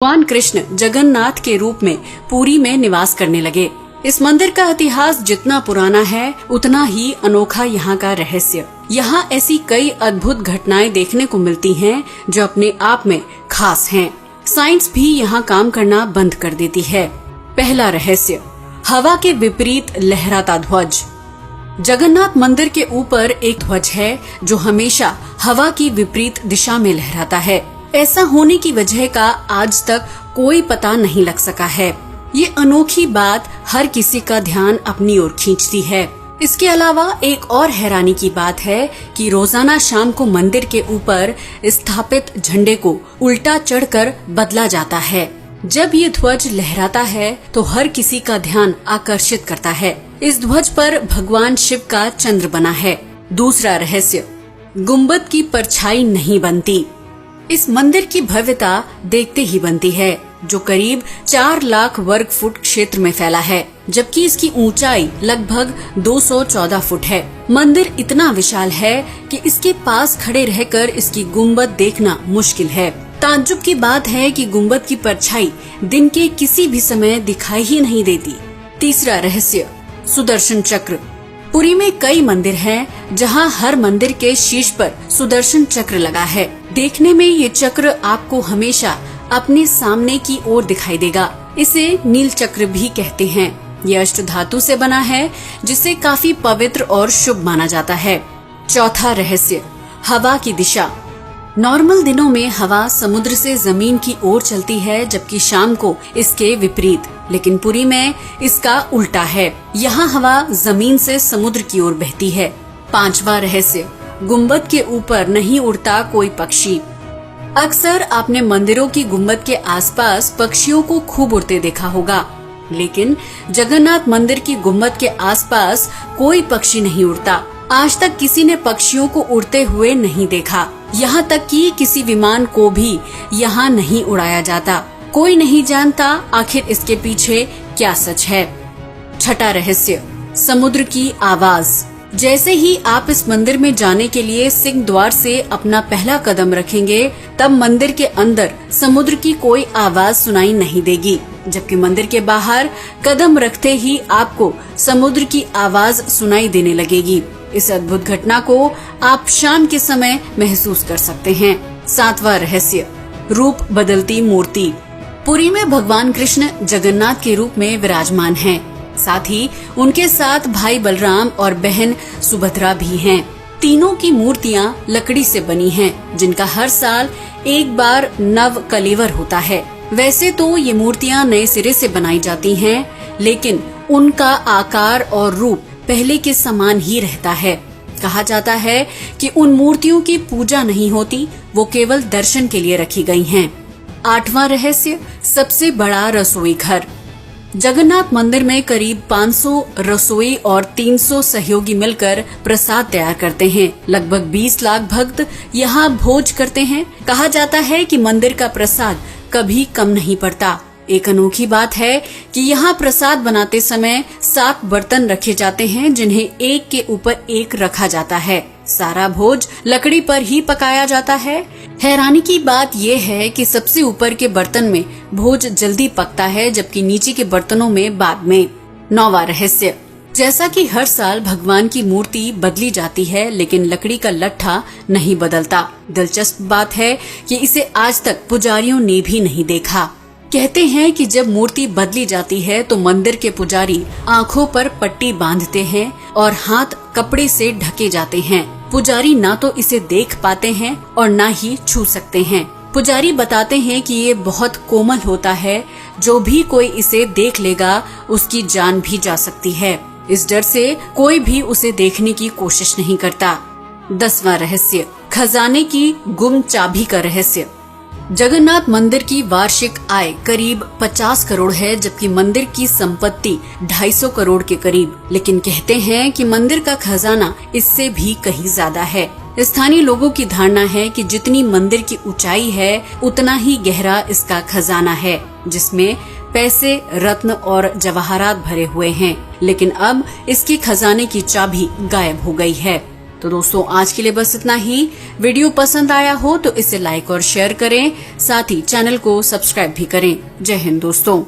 भगवान कृष्ण जगन्नाथ के रूप में पुरी में निवास करने लगे। इस मंदिर का इतिहास जितना पुराना है उतना ही अनोखा यहाँ का रहस्य। यहाँ ऐसी कई अद्भुत घटनाएं देखने को मिलती हैं जो अपने आप में खास हैं। साइंस भी यहाँ काम करना बंद कर देती है। पहला रहस्य, हवा के विपरीत लहराता ध्वज। जगन्नाथ मंदिर के ऊपर एक ध्वज है जो हमेशा हवा की विपरीत दिशा में लहराता है। ऐसा होने की वजह का आज तक कोई पता नहीं लग सका है। ये अनोखी बात हर किसी का ध्यान अपनी ओर खींचती है। इसके अलावा एक और हैरानी की बात है कि रोजाना शाम को मंदिर के ऊपर स्थापित झंडे को उल्टा चढ़कर बदला जाता है। जब ये ध्वज लहराता है तो हर किसी का ध्यान आकर्षित करता है। इस ध्वज पर भगवान शिव का चंद्र बना है। दूसरा रहस्य, गुम्बद की परछाई नहीं बनती। इस मंदिर की भव्यता देखते ही बनती है, जो करीब 4 लाख वर्ग फुट क्षेत्र में फैला है, जबकि इसकी ऊंचाई लगभग 214 फुट है। मंदिर इतना विशाल है कि इसके पास खड़े रहकर इसकी गुम्बद देखना मुश्किल है। ताज्जुब की बात है कि गुम्बद की परछाई दिन के किसी भी समय दिखाई ही नहीं देती। तीसरा रहस्य, सुदर्शन चक्र। पुरी में कई मंदिर हैं जहां हर मंदिर के शीर्ष पर सुदर्शन चक्र लगा है। देखने में ये चक्र आपको हमेशा अपने सामने की ओर दिखाई देगा। इसे नील चक्र भी कहते हैं। ये अष्ट धातु से बना है, जिसे काफी पवित्र और शुभ माना जाता है। चौथा रहस्य, हवा की दिशा। नॉर्मल दिनों में हवा समुद्र से जमीन की ओर चलती है, जबकि शाम को इसके विपरीत। लेकिन पुरी में इसका उल्टा है। यहाँ हवा जमीन से समुद्र की ओर बहती है। पांचवा रहस्य, गुम्बद के ऊपर नहीं उड़ता कोई पक्षी। अक्सर आपने मंदिरों की गुम्बद के आसपास पक्षियों को खूब उड़ते देखा होगा, लेकिन जगन्नाथ मंदिर की गुम्बद के आसपास कोई पक्षी नहीं उड़ता। आज तक किसी ने पक्षियों को उड़ते हुए नहीं देखा। यहाँ तक कि किसी विमान को भी यहाँ नहीं उड़ाया जाता। कोई नहीं जानता आखिर इसके पीछे क्या सच है। छठा रहस्य, समुद्र की आवाज। जैसे ही आप इस मंदिर में जाने के लिए सिंह द्वार से अपना पहला कदम रखेंगे, तब मंदिर के अंदर समुद्र की कोई आवाज सुनाई नहीं देगी, जबकि मंदिर के बाहर कदम रखते ही आपको समुद्र की आवाज सुनाई देने लगेगी। इस अद्भुत घटना को आप शाम के समय महसूस कर सकते हैं। सातवां रहस्य, रूप बदलती मूर्ति। पुरी में भगवान कृष्ण जगन्नाथ के रूप में विराजमान हैं। साथ ही उनके साथ भाई बलराम और बहन सुभद्रा भी हैं। तीनों की मूर्तियां लकड़ी से बनी हैं, जिनका हर साल एक बार नव कलेवर होता है। वैसे तो ये मूर्तियां नए सिरे से बनाई जाती हैं, लेकिन उनका आकार और रूप पहले के समान ही रहता है। कहा जाता है कि उन मूर्तियों की पूजा नहीं होती, वो केवल दर्शन के लिए रखी गई हैं। आठवां रहस्य, सबसे बड़ा रसोई घर। जगन्नाथ मंदिर में करीब 500 रसोई और 300 सहयोगी मिलकर प्रसाद तैयार करते हैं। लगभग 20 लाख भक्त यहाँ भोज करते हैं। कहा जाता है कि मंदिर का प्रसाद कभी कम नहीं पड़ता। एक अनोखी बात है कि यहाँ प्रसाद बनाते समय 7 बर्तन रखे जाते हैं, जिन्हें एक के ऊपर एक रखा जाता है। सारा भोज लकड़ी पर ही पकाया जाता है। हैरानी की बात यह है कि सबसे ऊपर के बर्तन में भोज जल्दी पकता है, जबकि नीचे के बर्तनों में बाद में। 9वां रहस्य, जैसा कि हर साल भगवान की मूर्ति बदली जाती है, लेकिन लकड़ी का लट्ठा नहीं बदलता। दिलचस्प बात है कि इसे आज तक पुजारियों ने भी नहीं देखा। कहते हैं कि जब मूर्ति बदली जाती है तो मंदिर के पुजारी आंखों पर पट्टी बांधते हैं और हाथ कपड़े से ढके जाते हैं। पुजारी ना तो इसे देख पाते हैं और ना ही छू सकते हैं। पुजारी बताते हैं कि ये बहुत कोमल होता है, जो भी कोई इसे देख लेगा उसकी जान भी जा सकती है। इस डर से कोई भी उसे देखने की कोशिश नहीं करता। 10वां रहस्य, खजाने की गुम चाबी का रहस्य। जगन्नाथ मंदिर की वार्षिक आय करीब 50 करोड़ है, जबकि मंदिर की संपत्ति 250 करोड़ के करीब। लेकिन कहते हैं कि मंदिर का खजाना इससे भी कहीं ज्यादा है। स्थानीय लोगों की धारणा है कि जितनी मंदिर की ऊंचाई है उतना ही गहरा इसका खजाना है, जिसमें पैसे, रत्न और जवाहरात भरे हुए हैं। लेकिन अब इसके खजाने की चाबी गायब हो गई है। तो दोस्तों आज के लिए बस इतना ही। वीडियो पसंद आया हो तो इसे लाइक और शेयर करें, साथ ही चैनल को सब्सक्राइब भी करें। जय हिंद दोस्तों।